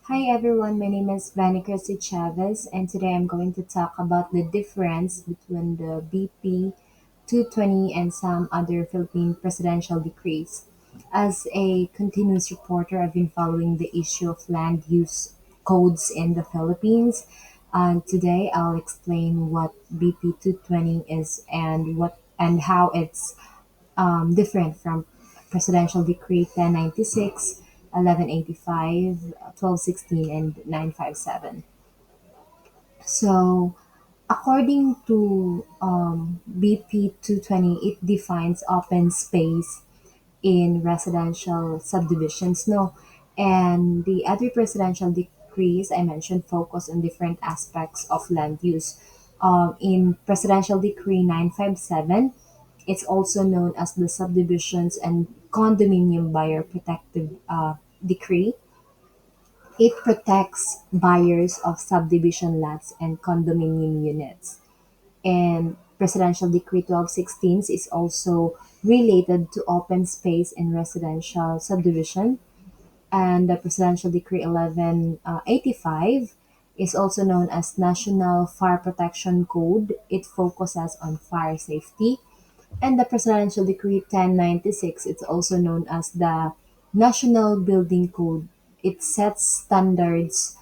Hi everyone, my name is Vanny Christy Chavez, and today I'm going to talk about the difference between the BP 220 and some other Philippine presidential decrees. As a continuous reporter, I've been following the issue of land use codes in the Philippines. And today I'll explain what BP 220 is and how it's different from Presidential Decree 1096, 1185, 1216, and 957. So, according to BP 220, it defines open space in residential subdivisions. No, and the other presidential decrees I mentioned focus on different aspects of land use. In Presidential Decree 957, it's also known as the Subdivisions and Condominium Buyer Protective Decree. It protects buyers of subdivision lots and condominium units. And Presidential Decree 1216 is also related to open space in residential subdivision. And the Presidential Decree 1185 is also known as National Fire Protection Code. It focuses on fire safety. And the Presidential Decree 1096, it's also known as the National Building Code. It sets standards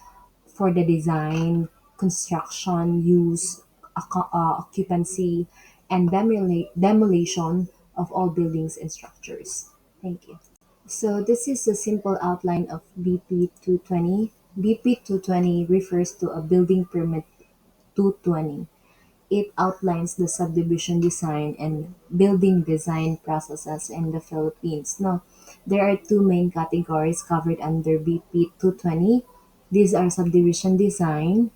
for the design, construction, use, occupancy, and demolition of all buildings and structures. Thank you. So this is a simple outline of BP 220. BP 220 refers to a building permit 220. It outlines the subdivision design and building design processes in the Philippines. Now, there are two main categories covered under BP 220. These are subdivision design.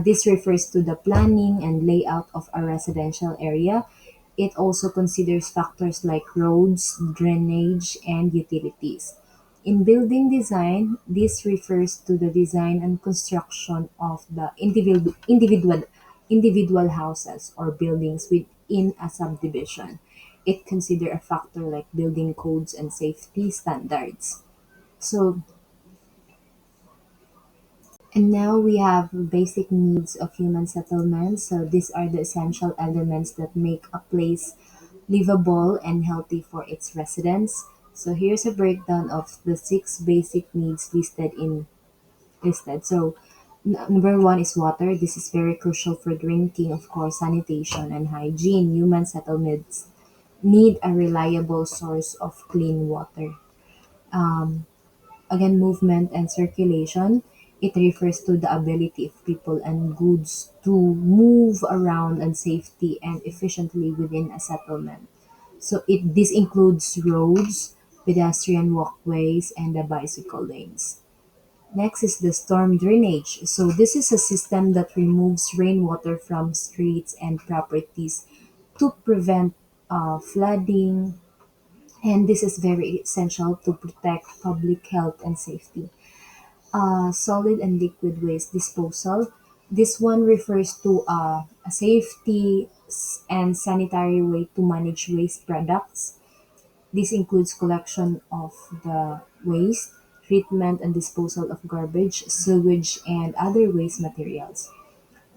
This refers to the planning and layout of a residential area. It also considers factors like roads, drainage, and utilities. In building design, this refers to the design and construction of the individual houses or buildings within a subdivision. It consider a factor like building codes and safety standards. So, and now we have basic needs of human settlement. So these are the essential elements that make a place livable and healthy for its residents. So here's a breakdown of the six basic needs listed. So number one is water. This is very crucial for drinking, of course, sanitation and hygiene. Human settlements need a reliable source of clean water. Again, movement and circulation. It refers to the ability of people and goods to move around and safety and efficiently within a settlement. So this includes roads, pedestrian walkways, and the bicycle lanes. Next is the storm drainage. So this is a system that removes rainwater from streets and properties to prevent flooding, and this is very essential to protect public health and safety. Solid and liquid waste disposal. This one refers to a safety and sanitary way to manage waste products. This includes collection of the waste, treatment and disposal of garbage, sewage, and other waste materials.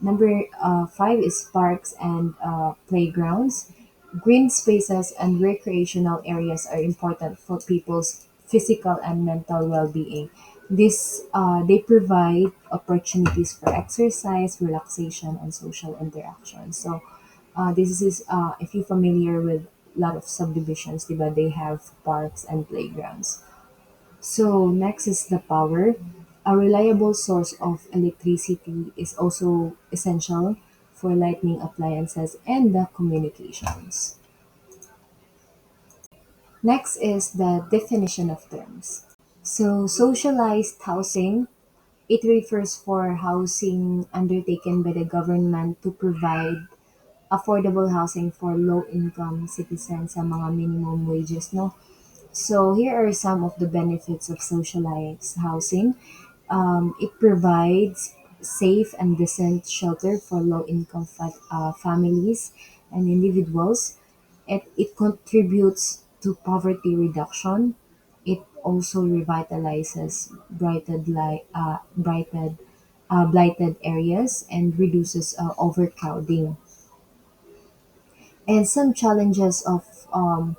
Number five is parks and playgrounds. Green spaces and recreational areas are important for people's physical and mental well-being. They provide opportunities for exercise, relaxation, and social interaction. So, this is if you're familiar with a lot of subdivisions, diba, they have parks and playgrounds. So next is the power. A reliable source of electricity is also essential for lighting appliances and the communications. Next is the definition of terms. So socialized housing, it refers for housing undertaken by the government to provide affordable housing for low-income citizens sa mga minimum wages, no? So here are some of the benefits of socialized housing. It provides safe and decent shelter for low-income families and individuals. It contributes to poverty reduction. It also revitalizes blighted areas and reduces overcrowding. And some challenges of um,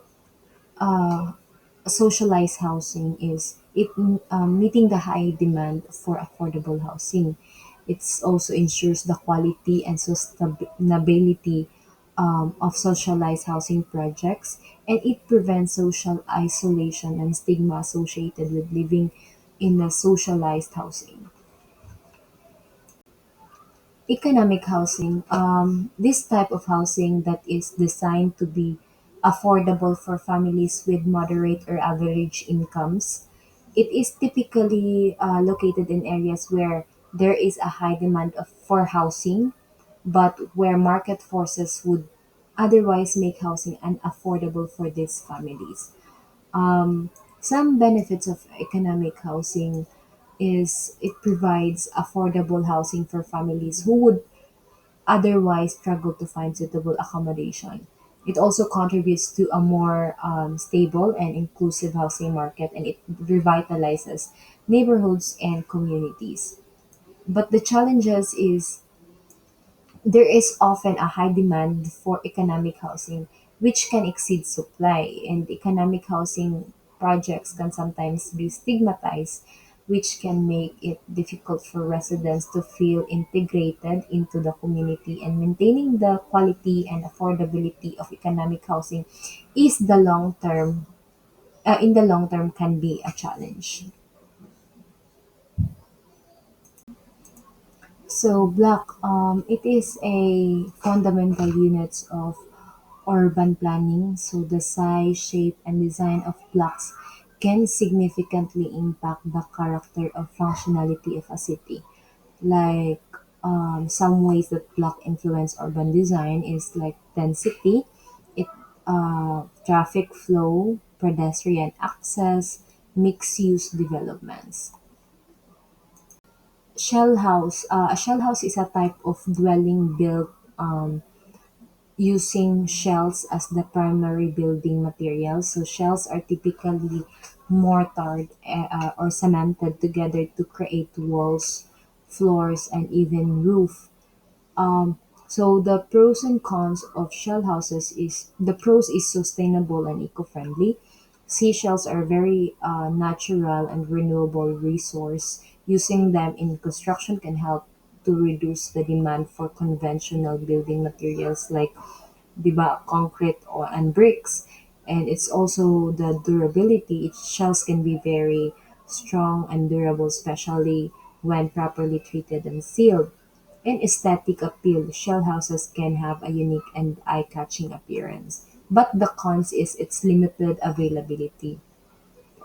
socialized housing is meeting the high demand for affordable housing. It also ensures the quality and sustainability of socialized housing projects, and it prevents social isolation and stigma associated with living in a socialized housing. Economic housing. This type of housing that is designed to be affordable for families with moderate or average incomes. It is typically located in areas where there is a high demand for housing, but where market forces would otherwise make housing unaffordable for these families. Um, some benefits of economic housing is it provides affordable housing for families who would otherwise struggle to find suitable accommodation. It also contributes to a more stable and inclusive housing market, and it revitalizes neighborhoods and communities. But the challenges is there is often a high demand for economic housing, which can exceed supply, and economic housing projects can sometimes be stigmatized, which can make it difficult for residents to feel integrated into the community. And maintaining the quality and affordability of economic housing is in the long term can be a challenge. So block, it is a fundamental units of urban planning. So the size, shape, and design of blocks can significantly impact the character or functionality of a city. Like some ways that block influence urban design is like density, it traffic flow, pedestrian access, mixed use developments. A shell house is a type of dwelling built using shells as the primary building material. So shells are typically mortared or cemented together to create walls, floors, and even roof. Um, so the pros and cons of shell houses is the pros is sustainable and eco-friendly. Seashells are very natural and renewable resource. Using them in construction can help to reduce the demand for conventional building materials like concrete and bricks. And it's also the durability. Its shells can be very strong and durable, especially when properly treated and sealed. In aesthetic appeal, shell houses can have a unique and eye-catching appearance. But the cons is its limited availability.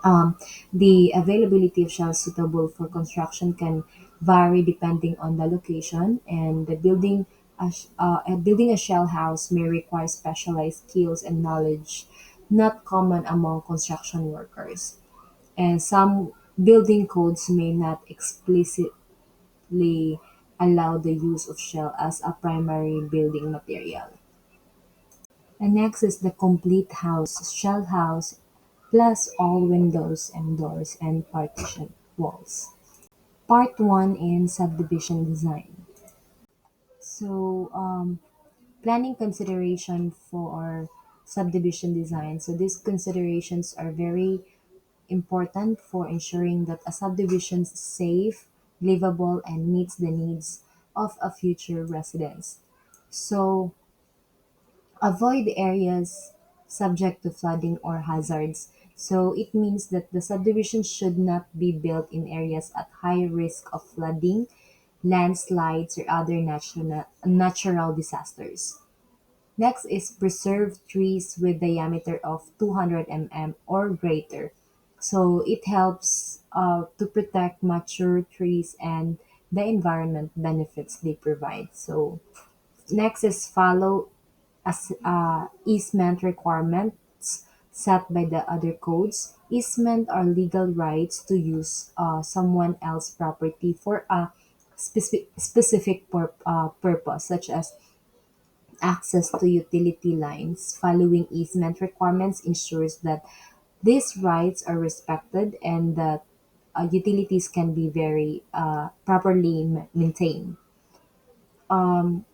Um, the availability of shells suitable for construction can vary depending on the location, and building a shell house may require specialized skills and knowledge not common among construction workers. And some building codes may not explicitly allow the use of shell as a primary building material. And next is the complete house, shell house, plus all windows and doors and partition walls. Part 1 in subdivision design. So, planning consideration for subdivision design. So, these considerations are very important for ensuring that a subdivision is safe, livable, and meets the needs of a future residents. So, avoid areas subject to flooding or hazards. So it means that the subdivision should not be built in areas at high risk of flooding, landslides, or other natural disasters. Next is preserve trees with diameter of 200 mm or greater. So it helps to protect mature trees and the environment benefits they provide. So next is follow easement requirements set by the other codes. Easement are legal rights to use someone else's property for a specific purpose, such as access to utility lines. Following easement requirements ensures that these rights are respected and that utilities can be very properly maintained.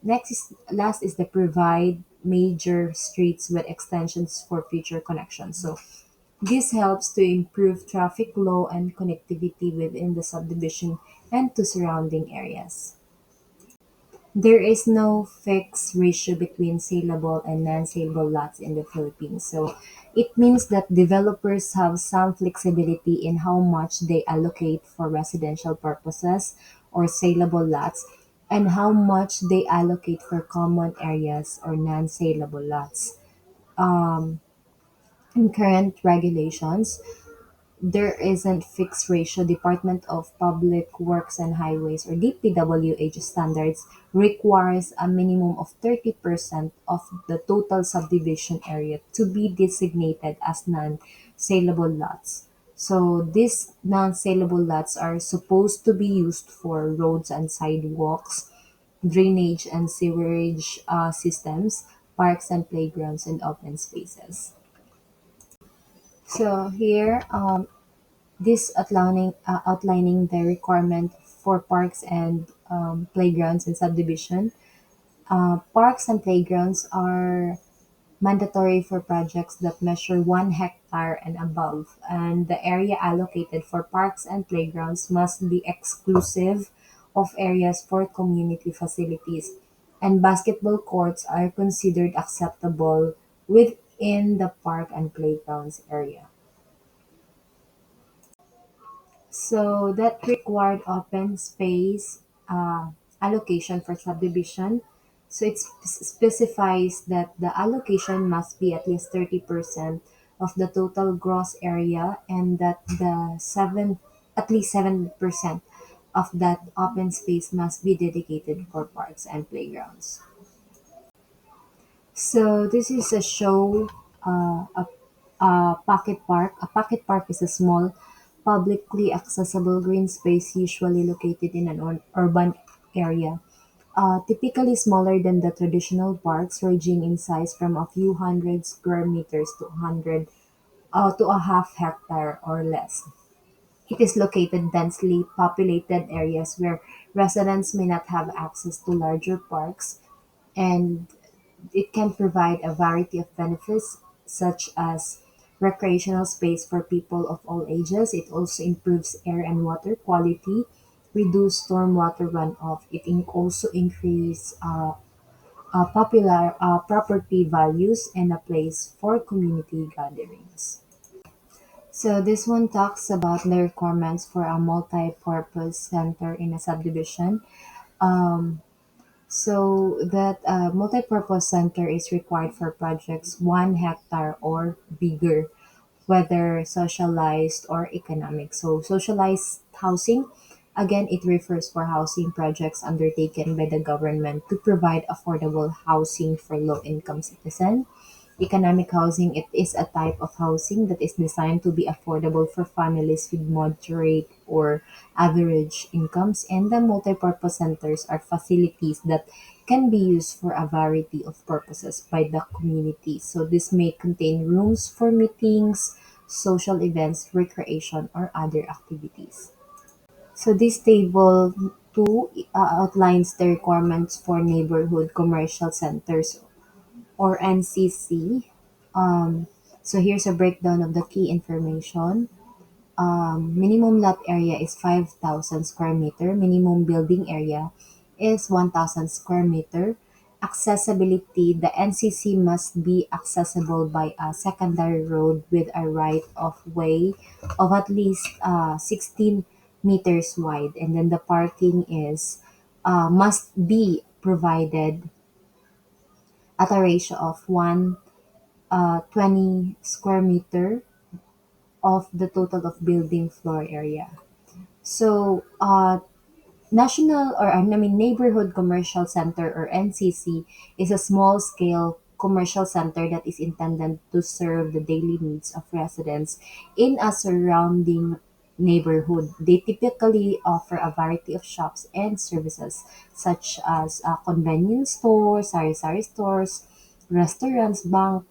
Next is last is the provide major streets with extensions for future connections. So this helps to improve traffic flow and connectivity within the subdivision and to surrounding areas. There is no fixed ratio between saleable and non-saleable lots in the Philippines. So it means that developers have some flexibility in how much they allocate for residential purposes or saleable lots and how much they allocate for common areas or non-saleable lots. In current regulations, there isn't fixed ratio. Department of Public Works and Highways or DPWH standards requires a minimum of 30% of the total subdivision area to be designated as non-saleable lots. So these non-saleable lots are supposed to be used for roads and sidewalks, drainage and sewerage systems, parks and playgrounds, and open spaces. So here, this outlining the requirement for parks and playgrounds and subdivision. Parks and playgrounds are mandatory for projects that measure 1 hectare and above, and the area allocated for parks and playgrounds must be exclusive of areas for community facilities, and basketball courts are considered acceptable within the park and playgrounds area. So that required open space allocation for subdivision. So it specifies that the allocation must be at least 30% of the total gross area and that the seven at least 7% of that open space must be dedicated for parks and playgrounds. So this is a show a pocket park. A pocket park is a small, publicly accessible green space usually located in an urban area. Typically smaller than the traditional parks, ranging in size from a few hundred square meters to a half hectare or less. It is located in densely populated areas where residents may not have access to larger parks, and it can provide a variety of benefits, such as recreational space for people of all ages. It also improves air and water quality, reduce stormwater runoff. Also increase popular property values and a place for community gatherings. So this one talks about the requirements for a multi-purpose center in a subdivision. Um, So that multi-purpose center is required for projects 1 hectare or bigger, whether socialized or economic. So socialized housing, again, it refers for housing projects undertaken by the government to provide affordable housing for low-income citizens. Economic housing, it is a type of housing that is designed to be affordable for families with moderate or average incomes, and the multipurpose centers are facilities that can be used for a variety of purposes by the community. So this may contain rooms for meetings, social events, recreation, or other activities. So this table 2 outlines the requirements for neighborhood commercial centers or NCC. Um, so here's a breakdown of the key information. Minimum lot area is 5,000 square meter. Minimum building area is 1,000 square meter. Accessibility, the NCC must be accessible by a secondary road with a right of way of at least 16 meters wide. And then the parking is must be provided at a ratio of 20 square meter of the total of building floor area. So, national or I mean neighborhood commercial center or NCC is a small scale commercial center that is intended to serve the daily needs of residents in a surrounding neighborhood. They typically offer a variety of shops and services such as convenience stores, sari-sari stores, restaurants, bank,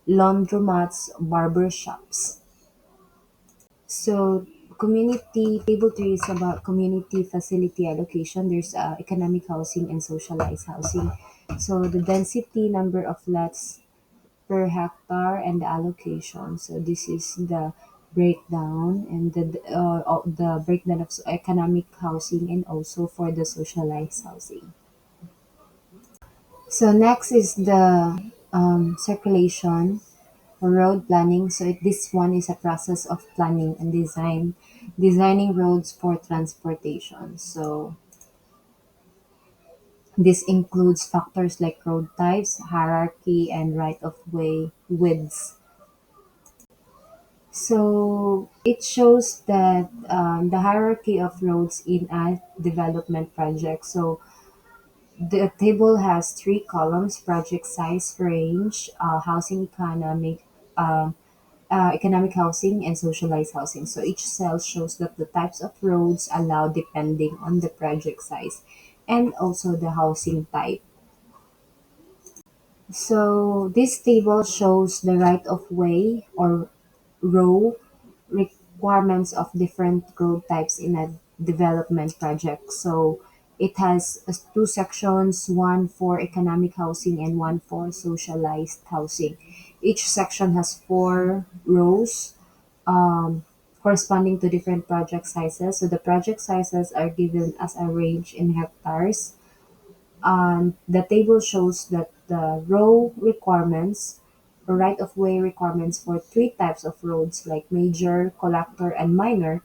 laundromats, barber shops. So community table three is about community facility allocation. There's economic housing and socialized housing. So the density, number of lots per hectare, and the allocation. So this is the breakdown and the breakdown of economic housing and also for the socialized housing. So next is the circulation or road planning. So this one is a process of planning and designing roads for transportation. So this includes factors like road types, hierarchy, and right of way widths. So it shows that the hierarchy of roads in a development project. So the table has three columns: project size, range, housing economic housing, and socialized housing. So each cell shows that the types of roads allowed depending on the project size and also the housing type. So this table shows the right of way or row requirements of different road types in a development project. So it has two sections, one for economic housing and one for socialized housing. Each section has four rows um, corresponding to different project sizes. So the project sizes are given as a range in hectares. The table shows that the row requirements or right of way requirements for three types of roads like major, collector, and minor.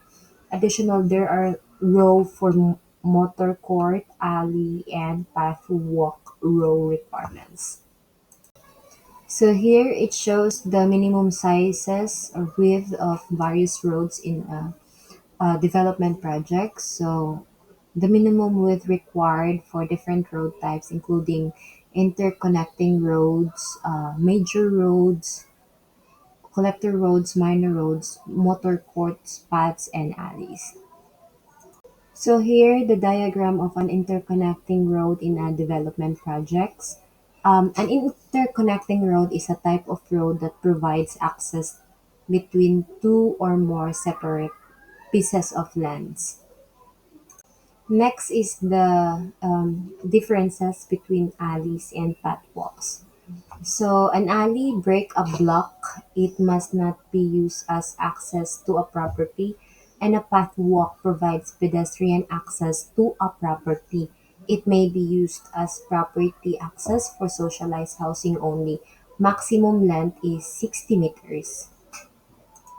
Additional, there are row for motor court, alley, and path walk row requirements. So here it shows the minimum sizes or width of various roads in a development project. So the minimum width required for different road types, including interconnecting roads, major roads, collector roads, minor roads, motor courts, paths, and alleys. So here, the diagram of an interconnecting road in a development projects. An interconnecting road is a type of road that provides access between two or more separate pieces of lands. Next is the differences between alleys and pathwalks. So an alley break a block, it must not be used as access to a property, and a pathwalk provides pedestrian access to a property. It may be used as property access for socialized housing only. Maximum length is 60 meters.